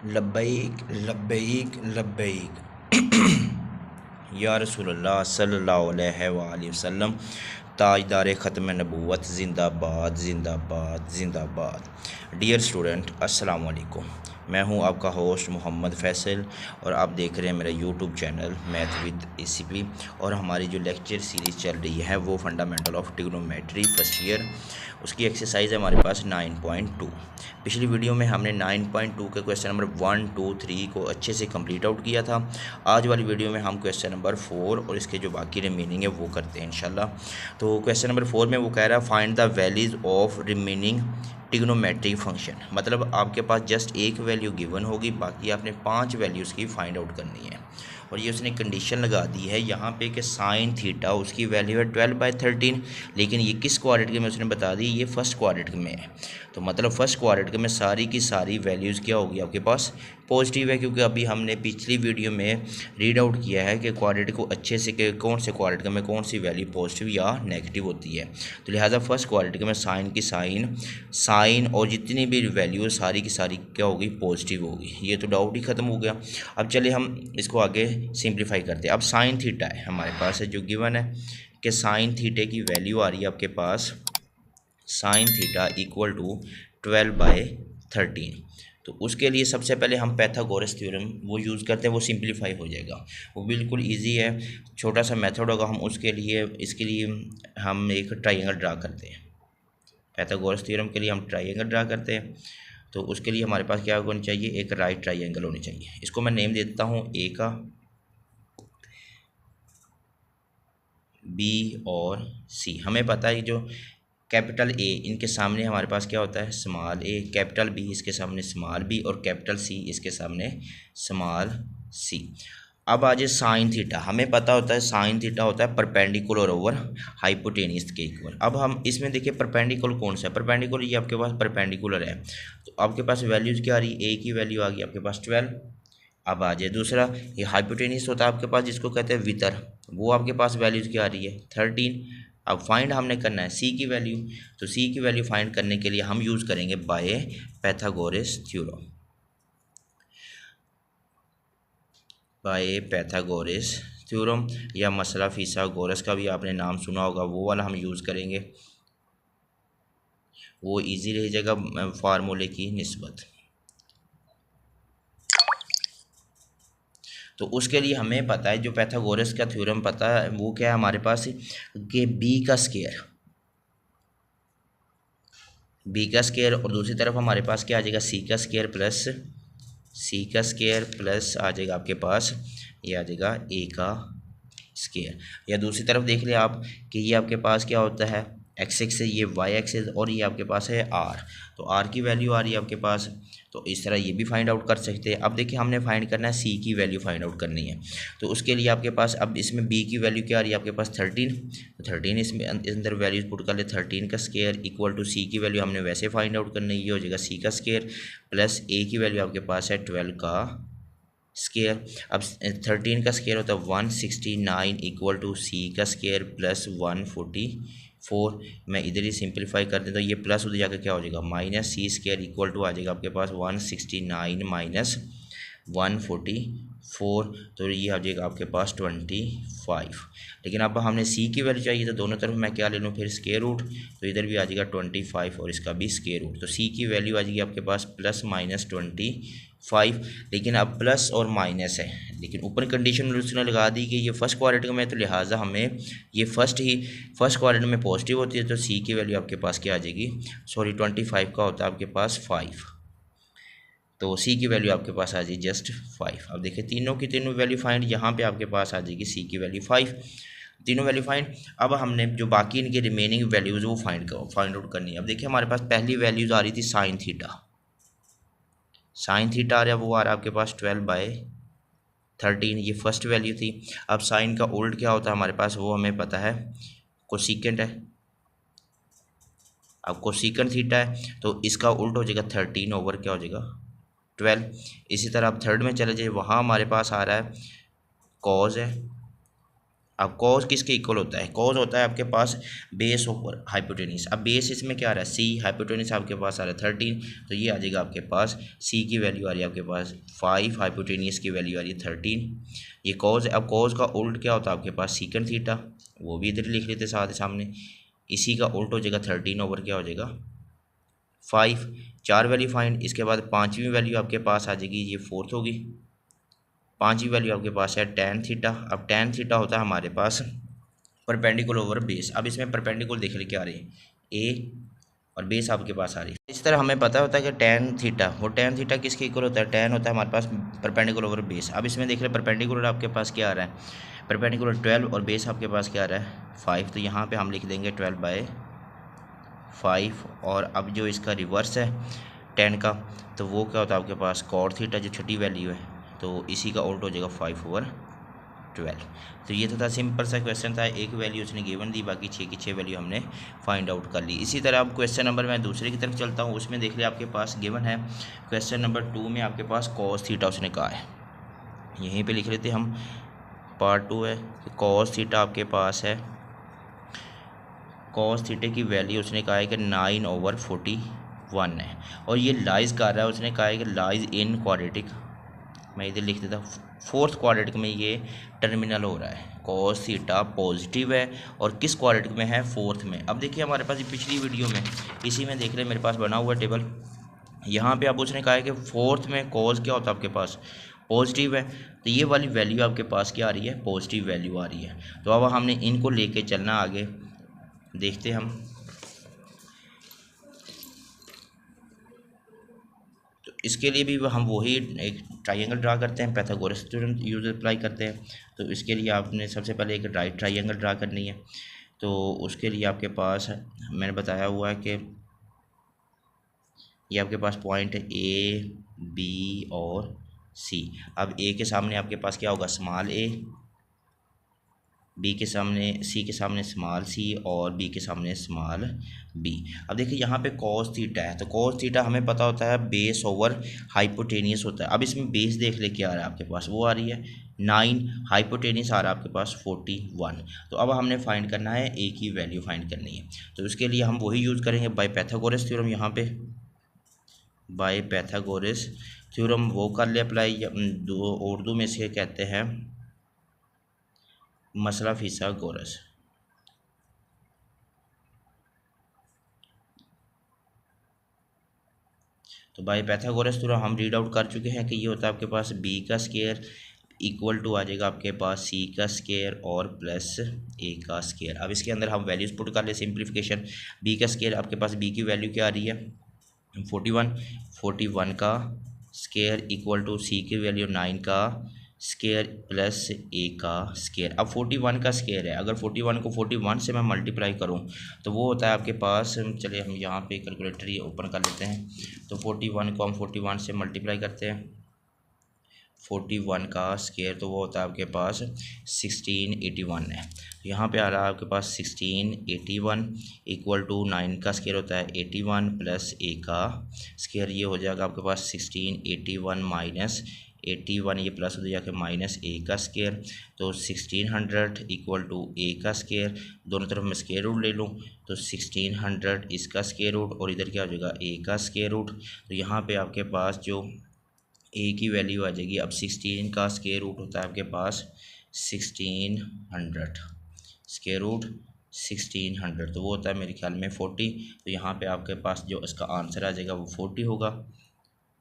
लब्बैक लब्बैक लब्बैक या रसूलुल्लाह सल्लल्लाहु अलैहि वसल्लम। ताजदार ख़त्म नबूवत ज़िंदाबाद ज़िंदाबाद ज़िंदाबाद। डियर स्टूडेंट अस्सलाम वालेकुम। मैं हूं आपका होस्ट मोहम्मद फैसल और आप देख रहे हैं मेरा YouTube channel math with ACP. और हमारी जो लेक्चर सीरीज़ चल रही है वो fundamental of trigonometry first year, उसकी एक्सरसाइज है हमारे पास 9.2। पिछली वीडियो में हमने 9.2 के क्वेश्चन नंबर 1, 2, 3 को अच्छे से कंप्लीट आउट किया था। आज वाली वीडियो में हम क्वेश्चन नंबर 4 और इसके जो बाकी रिमेनिंग है वो करते हैं इंशाल्लाह। तो क्वेश्चन नंबर 4 में वो कह रहा है find the values of remaining trigonometric function. मतलब आपके पास जस्ट एक वैल्यू गिवन होगी, बाकी आपने 5 वैल्यूज़ की फाइंड आउट करनी है। और ये उसने कंडीशन लगा दी है यहाँ पे कि साइन थीटा उसकी वैल्यू है 12/13, लेकिन ये किस क्वाड्रेटिक में उसने बता दी, ये फर्स्ट क्वाड्रेटिक में है। तो मतलब फर्स्ट क्वाड्रेटिक में सारी की सारी वैल्यूज़ क्या होगी आपके पास, पॉजिटिव है, क्योंकि अभी हमने पिछली वीडियो में रीड आउट किया है कि क्वाड्रेटिक को अच्छे से कि कौन से क्वाड्रेटिक में कौन सी वैल्यू पॉजिटिव या नेगेटिव होती है। तो लिहाजा फर्स्ट क्वाड्रेटिक में साइन की साइन और जितनी भी वैल्यू सारी की सारी क्या होगी, पॉजिटिव होगी। ये तो डाउट ही ख़त्म हो गया। अब चलिए हम इसको आगे सिंप्लीफाई करते हैं। अब साइन थीटा है हमारे पास है जो गिवन है कि साइन थीटे की वैल्यू आ रही है आपके पास साइन थीटा इक्वल टू 12/13। तो उसके लिए सबसे पहले हम पैथागोरस थ्योरम वो यूज़ करते हैं, वो सिंप्लीफाई हो जाएगा, वो बिल्कुल इजी है, छोटा सा मेथड होगा। हम उसके लिए इसके लिए हम एक ट्राइंगल ड्रा करते हैं। पैथागोरस थ्योरम के लिए हम ट्राइंगल ड्रा करते हैं। तो उसके लिए हमारे पास क्या होना चाहिए, एक राइट ट्राइंगल होनी चाहिए। इसको मैं नेम दे देता हूँ ए का, बी और सी। हमें पता है जो कैपिटल ए इनके सामने हमारे पास क्या होता है, स्मॉल ए, कैपिटल बी इसके सामने स्मॉल बी और कैपिटल सी इसके सामने स्मॉल सी। अब आ जाए साइन थीटा। हमें पता होता है साइन थीटा होता है परपेंडिकुलर ओवर हाइपोटेन्यूज के इक्वल। अब हम इसमें देखिए परपेंडिकुलर कौन सा है, परपेंडिकुलर ये आपके पास परपेंडिकुलर है। तो आपके पास वैल्यूज़ क्या आ रही है, ए की वैल्यू आ गई आपके पास 12। अब आ जाए दूसरा, ये हाइपोटेन्यूज होता है आपके पास जिसको कहते हैं वितर, वो आपके पास वैल्यूज़ क्या आ रही है 13। अब फाइंड हमने करना है सी की वैल्यू। तो सी की वैल्यू फाइंड करने के लिए हम यूज़ करेंगे by Pythagoras theorem. By Pythagoras theorem या मसला फिसागोरस का भी आपने नाम सुना होगा, वो वाला हम यूज़ करेंगे, वो इजी रह जाएगा फार्मूले की निस्बत। तो उसके लिए हमें पता है जो पैथागोरस का थ्योरम पता है वो क्या है हमारे पास कि बी का स्केयर और दूसरी तरफ हमारे पास क्या आ जाएगा सी का स्केयर प्लस आ जाएगा आपके पास ये आ जाएगा ए का स्केयर। या दूसरी तरफ देख लिया आप कि ये आपके पास क्या होता है एक्स एक्स है, ये वाई एक्स और ये आपके पास है आर। तो आर की वैल्यू आ रही है आपके पास, तो इस तरह ये भी फाइंड आउट कर सकते हैं। अब देखिए हमने फाइंड करना है सी की वैल्यू फाइंड आउट करनी है। तो उसके लिए आपके पास अब इसमें बी की वैल्यू क्या आ रही है आपके पास 13। तो 13 इसमें अंदर वैल्यूज पुट कर ले, 13 का स्केयर इक्वल टू सी की वैल्यू हमने वैसे फाइंड आउट करनी है, ये हो जाएगा सी का स्केयर प्लस ए की वैल्यू आपके पास है 12 का स्केयर। अब 13 का स्केयर होता है 169 इक्वल टू सी का स्केयर प्लस 144। मैं इधर ही सिंप्लीफाई कर देता हूँ, ये प्लस उधर जाकर क्या हो जाएगा minus C square equal to आ जाएगा आपके पास 169 माइनस 144। तो ये आ जाएगा आपके पास 25। लेकिन अब हमने सी की वैल्यू चाहिए तो दोनों तरफ मैं क्या ले लूँ फिर स्केयर रूट, तो इधर भी आ जाएगा 25 और इसका भी स्केयर रूट। तो सी की वैल्यू आ जाएगी आपके पास प्लस माइनस 25। लेकिन अब प्लस और माइनस है, लेकिन ऊपर कंडीशन उसने लगा दी कि ये फर्स्ट क्वाड्रेटिक में, तो लिहाजा हमें ये फर्स्ट क्वाड्रेटिक में पॉजिटिव होती है। तो सी की वैल्यू आपके पास क्या आ जाएगी, सॉरी 25 का होता है आपके पास 5, तो सी की वैल्यू आपके पास आ जाएगी जस्ट 5। अब देखिए तीनों की तीनों वैल्यू फाइंड, यहाँ पे आपके पास आ जाएगी सी की वैल्यू 5, तीनों वैल्यू फाइंड। अब हमने जो बाकी इनकी रिमेनिंग वैल्यूज़ वो फाइंड आउट करनी है। अब देखिए हमारे पास पहली वैल्यूज़ आ रही थी साइन थीटा आ रहा है, वो आ रहा है आपके पास 12/13, ये फर्स्ट वैल्यू थी। अब साइन का उल्ट क्या होता है हमारे पास वो हमें पता है, कोसिकेंट है। अब कोसिकेंट थीटा है तो इसका उल्ट हो जाएगा 13 ओवर क्या हो जाएगा 12। इसी तरह अब थर्ड में चले जाइए, वहाँ हमारे पास आ रहा है कॉज है, अब कॉज किसके इक्वल होता है, कॉज होता है आपके पास बेस ओवर हाइपोटेनिस। अब बेस इसमें क्या आ रहा है सी, हाइपोटेनिस आपके पास आ रहा है 13, तो ये आ जाएगा आपके पास सी की वैल्यू आ रही है आपके पास 5, हाइपोटेनिस की वैल्यू आ रही है 13, ये कॉज है। अब कॉज का उल्ट क्या होता है आपके पास सीकेंड थीटा, वो भी इधर लिख लेते साथ सामने, इसी का उल्ट हो जाएगा 13 ओवर क्या हो जाएगा 5, 4 वैल्यू फाइंड। इसके बाद पाँचवीं वैल्यू आपके पास आ जाएगी, ये फोर्थ होगी, पाँचवीं वैल्यू आपके पास है टेन थीटा। अब टेन थीटा होता है हमारे पास परपेंडिकुलर ओवर बेस। अब इसमें परपेंडिकुलर देख लेके आ रही है ए और बेस आपके पास आ रही है। इस तरह हमें पता होता है कि टेन थीटा, वो टेन थीटा किसके इक्वल होता है, टेन होता है हमारे पास परपेंडिकुलर ओवर बेस। अब इसमें देख रहे परपेंडिकुलर आपके पास क्या आ रहा है, परपेंडिकुलर 12 और बेस आपके पास क्या आ रहा है 5, तो यहाँ पे हम लिख देंगे 12/5। और अब जो इसका रिवर्स है 10 का, तो वो क्या होता है आपके पास कॉट थीटा, जो छठी वैल्यू है, तो इसी का उल्ट हो जाएगा 5/12। तो ये तो था सिंपल सा क्वेश्चन था, एक वैल्यू उसने गिवन दी, बाकी 6 की 6 वैल्यू हमने फाइंड आउट कर ली। इसी तरह अब क्वेश्चन नंबर मैं दूसरे की तरफ चलता हूँ, उसमें देख लिया आपके पास गिवन है क्वेश्चन नंबर 2 में आपके पास कॉस थीटा उसने कहा है, यहीं पे लिख लेते हम, पार्ट 2 है कि कॉस थीटा आपके पास है, कॉस थीटे की वैल्यू उसने कहा है कि 9/41 है, और ये लाइज कर रहा है, उसने कहा है कि लाइज इन क्वाड्रेटिक, मैं इधर लिख देता फोर्थ क्वाड्रेटिक में ये टर्मिनल हो रहा है, कॉस थीटा पॉजिटिव है और किस क्वाड्रेटिक में है, फोर्थ में। अब देखिए हमारे पास पिछली वीडियो में इसी में देख रहे हैं मेरे पास बना हुआ टेबल, यहाँ पे अब उसने कहा है कि फोर्थ में कॉस क्या होता है आपके पास पॉजिटिव है, तो ये वाली वैल्यू आपके पास क्या आ रही है, पॉजिटिव वैल्यू आ रही है। तो अब हमने इनको लेके चलना आगे, देखते हम। तो इसके लिए भी हम वही एक ट्राइंगल ड्रा करते हैं, पाइथागोरस थ्योरम यूज अप्लाई करते हैं। तो इसके लिए आपने सबसे पहले एक राइट ट्राइंगल ड्रा करनी है, तो उसके लिए आपके पास मैंने बताया हुआ है कि ये आपके पास पॉइंट है ए बी और सी। अब ए के सामने आपके पास क्या होगा स्मॉल ए, बी के सामने सी के सामने स्मॉल सी और बी के सामने स्मॉल बी। अब देखिए यहाँ पे कॉस थीटा है, तो कॉस थीटा हमें पता होता है बेस ओवर हाइपोटेनियस होता है। अब इसमें बेस देख ले क्या आ रहा है आपके पास, वो आ रही है 9, हाइपोटेनियस आ रहा है आपके पास 41। तो अब हमने फाइंड करना है ए की वैल्यू फाइंड करनी है, तो उसके लिए हम वही यूज़ करेंगे बाय पाइथागोरस थ्योरम। यहाँ पे बाय पाइथागोरस थ्योरम वो कर ले अप्लाई, उर्दू में से कहते हैं मसला फिसागोरस। तो बाय पाइथागोरस थ्योरम हम रीड आउट कर चुके हैं कि ये होता है आपके पास बी का स्क्वायर इक्वल टू आ जाएगा आपके पास सी का स्क्वायर और प्लस ए का स्क्वायर। अब इसके अंदर हम वैल्यूज पुट कर ले सिंप्लीफिकेशन, बी का स्क्वायर आपके पास बी की वैल्यू क्या आ रही है 41 का स्क्वायर इक्वल टू सी की वैल्यू 9 का स्क्वायर प्लस ए का स्क्वायर। अब 41 का स्क्वायर है, अगर 41 को 41 से मैं मल्टीप्लाई करूं तो वो होता है आपके पास, चलिए हम यहाँ पे कैलकुलेटर ये ओपन कर लेते हैं, तो 41 को हम 41 से मल्टीप्लाई करते हैं, 41 का स्क्वायर तो वो होता है आपके पास 1681 है। यहाँ पे आ रहा है आपके पास 1681 इक्वल टू 9 का स्क्वायर होता है 81 प्लस ए का स्क्वायर, ये हो जाएगा आपके पास 1681 माइनस 81, ये प्लस हो जाके माइनस ए का स्क्वायर, तो 1600 इक्वल टू ए का स्क्वायर, दोनों तरफ मैं स्क्वायर रूट ले लूँ तो 1600 इसका स्क्वायर रूट और इधर क्या हो जाएगा ए का स्क्वायर रूट। तो यहाँ पे आपके पास जो ए की वैल्यू आ जाएगी, अब 16 का स्क्वायर रूट होता है आपके पास 1600, स्क्वायर रूट 1600 तो वो होता है मेरे ख्याल में 40। तो यहाँ पे आपके पास जो इसका आंसर आ जाएगा वो 40 होगा,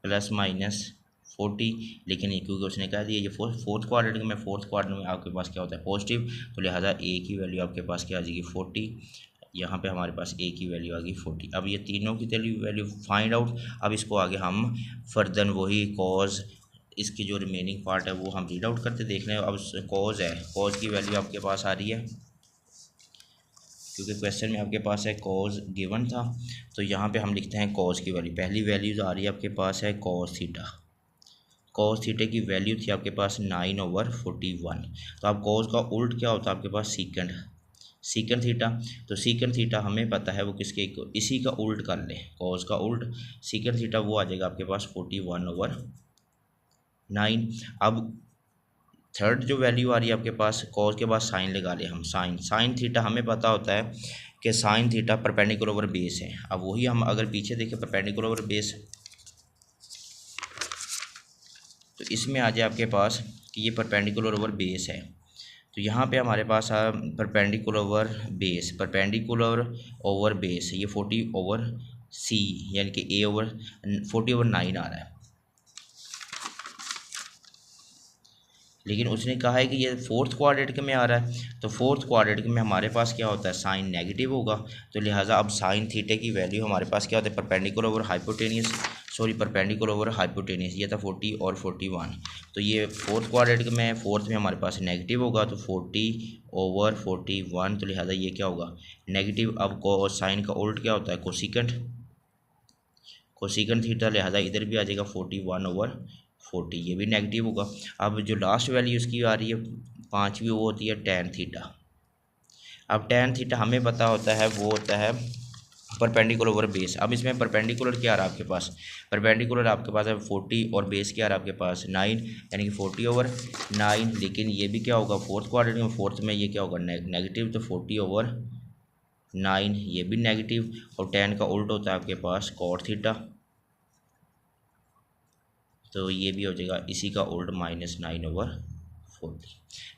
प्लस माइनस 40, लेकिन ये क्योंकि उसने कह दिया ये फोर्थ क्वाड्रेंट में, फोर्थ क्वाड्रेंट में आपके पास क्या होता है पॉजिटिव, तो लिहाजा ए की वैल्यू आपके पास क्या आ जाएगी 40, यहाँ पे हमारे पास ए की वैल्यू आ गई 40। अब ये तीनों की वैल्यू फाइंड आउट, अब इसको आगे हम फर्दर वही कॉज इसकी जो रिमेनिंग पार्ट है वो हम रीड आउट करते देख रहे हैं। अब कॉज है, कॉज की वैल्यू आपके पास आ रही है क्योंकि क्वेश्चन में आपके पास है कॉज गिवन था, तो यहाँ पे हम लिखते हैं कॉज की वैल्यू, पहली वैल्यूज आ रही है आपके पास है कॉस थीटा, कॉस थीटे की वैल्यू थी आपके पास 9/41। तो अब कॉज का उल्ट क्या होता है आपके पास सीकेंड थीटा, तो सीकेंड थीटा हमें पता है वो किसके इसी का उल्ट कर ले, कॉज का उल्ट सीकेंड थीटा वो आ जाएगा आपके पास 41/9। अब थर्ड जो वैल्यू आ रही है आपके पास, कॉस के बाद साइन लगा ले हम, साइन थीटा हमें पता होता है कि sine theta perpendicular over base है। अब वही हम अगर पीछे देखें परपेंडिकुलर ओवर बेस, तो इसमें आ जाए आपके पास कि ये परपेंडिकुलर ओवर बेस है, तो यहाँ पे हमारे पास आ perpendicular over base, perpendicular over base ये 40 ओवर सी यानी कि ए ओवर 40 ओवर 9 आ रहा है। लेकिन उसने कहा है कि ये फोर्थ क्वाड्रेटिक में आ रहा है, तो फोर्थ क्वाड्रेटिक में हमारे पास क्या होता है, साइन नेगेटिव होगा। तो लिहाजा अब साइन थीटे की वैल्यू हमारे पास क्या होता है, perpendicular over hypotenuse, sorry perpendicular over hypotenuse, ये था 40 और 41। तो ये फोर्थ क्वाड्रेटिक में, फोर्थ में हमारे पास नेगेटिव होगा, तो 40 ओवर 41, तो लिहाजा ये क्या होगा, नेगेटिव। अब को साइन का उल्ट क्या होता है, कोसिकेंट, कोसिकेंट थीटा, लिहाजा इधर भी आ जाएगा 41 ओवर 40, ये भी नेगेटिव होगा। अब जो लास्ट वैल्यू इसकी आ रही है पाँचवीं, वो होती है टैन थीटा। अब टैन थीटा हमें पता होता है वो होता है परपेंडिकुलर ओवर बेस। अब इसमें परपेंडिकुलर क्या आ रहा है आपके पास, परपेंडिकुलर आपके पास है 40 और बेस क्या आ रहा है आपके पास 9, यानी कि 40 ओवर 9। लेकिन ये भी क्या होगा, फोर्थ क्वाड्रेंट में, फोर्थ में ये क्या होगा, नेगेटिव, तो 40 ओवर 9 ये भी नेगेटिव। और टैन का उल्ट होता है आपके पास कॉट थीटा, तो ये भी हो जाएगा इसी का उल्ट -9 ओवर 40।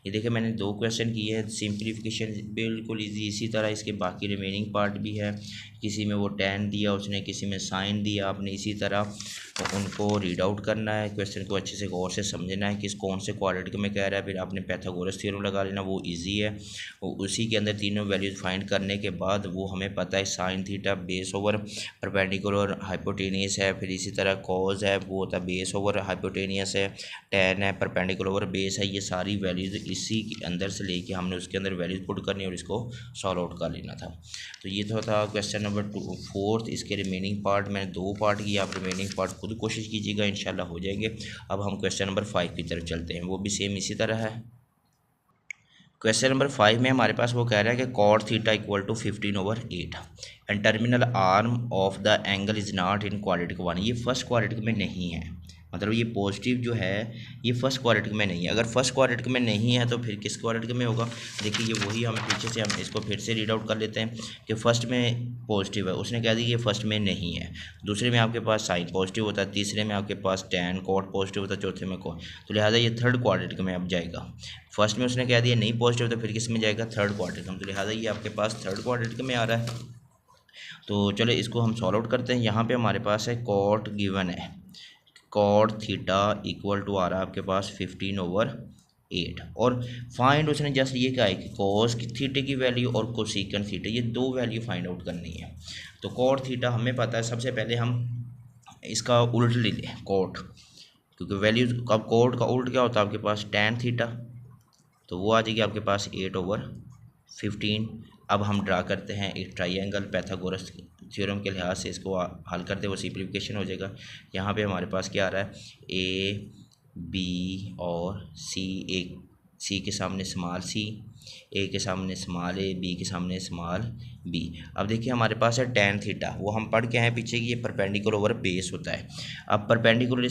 ये देखिए मैंने 2 क्वेश्चन किए हैं, सिंप्लीफिकेशन बिल्कुल इसी तरह इसके बाकी रिमेनिंग पार्ट भी है। किसी में वो टैन दिया उसने, किसी में साइन दिया आपने, इसी तरह तो उनको रीड आउट करना है, क्वेश्चन को अच्छे से गौर से समझना है किस कौन से क्वाड्रेटिक में कह रहा है, फिर आपने पैथागोरस थ्योरम लगा लेना, वो इजी है। उसी के अंदर तीनों वैल्यूज फाइंड करने के बाद वो हमें पता है sine theta base over perpendicular hypotenuse है, फिर इसी तरह कॉज है वो होता है बेस ओवर हाइपोटेनियस है, टैन है परपेंडिकुलर ओवर बेस है। ये सारी वैल्यूज इसी के अंदर से लेके हमने उसके अंदर वैल्यूज पुट करनी और इसको सॉल्व आउट कर लेना था। तो ये तो था क्वेश्चन नंबर 4। इसके रिमेनिंग पार्ट मैंने 2 पार्ट किया, आप रिमेनिंग पार्ट खुद कोशिश कीजिएगा, इंशाल्लाह हो जाएंगे। अब हम क्वेश्चन नंबर 5 की तरफ चलते हैं, वो भी सेम इसी तरह है। क्वेश्चन नंबर 5 में हमारे पास वो कह रहा है कि cot theta equal to 15 over 8 and terminal arm of the angle is not in quadratic 1। ये फर्स्ट क्वाड्रेटिक में नहीं है, मतलब ये पॉजिटिव जो है ये फर्स्ट क्वाड्रेटिक में नहीं है। अगर फर्स्ट क्वाड्रेटिक में नहीं है तो फिर किस क्वाड्रेटिक में होगा, देखिए ये वही हमें पीछे से हम इसको फिर से रीड आउट कर लेते हैं कि फर्स्ट में पॉजिटिव है, उसने कह दिया ये फर्स्ट में नहीं है, दूसरे में आपके पास साइन पॉजिटिव होता है, तीसरे में आपके पास टैन कॉट पॉजिटिव होता है, चौथे में कॉट, तो लिहाजा ये थर्ड क्वाड्रेटिक में अब जाएगा। फर्स्ट में उसने कह दिया नहीं पॉजिटिव, तो फिर किस में जाएगा, थर्ड क्वाड्रेटिक में, तो लिहाजा ये आपके पास थर्ड क्वाड्रेटिक में आ रहा है। तो चलो इसको हम सॉल्व आउट करते हैं। यहाँ पे हमारे पास है कॉट गिवन है, कॉट थीटा इक्वल टू आ रहा है आपके पास 15 ओवर 8 और फाइंड उसने जस्ट ये कहा है कि कॉस थीटे की वैल्यू और कोसिकेंट थीटे, ये 2 वैल्यू फाइंड आउट करनी है। तो कॉट थीटा हमें पता है, सबसे पहले हम इसका उल्ट ले लें कॉट, क्योंकि वैल्यू अब कॉट का उल्ट क्या होता है आपके पास टैन थीटा, तो वो आ जाएगी आपके पास 8 ओवर 15। अब हम ड्रा करते हैं एक ट्राइंगल, पैथागोरस थ्योरम के लिहाज से इसको हल करते वो सिंप्लीफिकेशन हो जाएगा। यहाँ पे हमारे पास क्या आ रहा है, ए बी और सी, एक सी के सामने स्मॉल सी, ए के सामने स्मॉल ए, बी के सामने स्मॉल बी। अब देखिए हमारे पास है टैन थीटा, वो हम पढ़ के आए पीछे कि ये परपेंडिकुलर ओवर बेस होता है। अब परपेंडिकुलर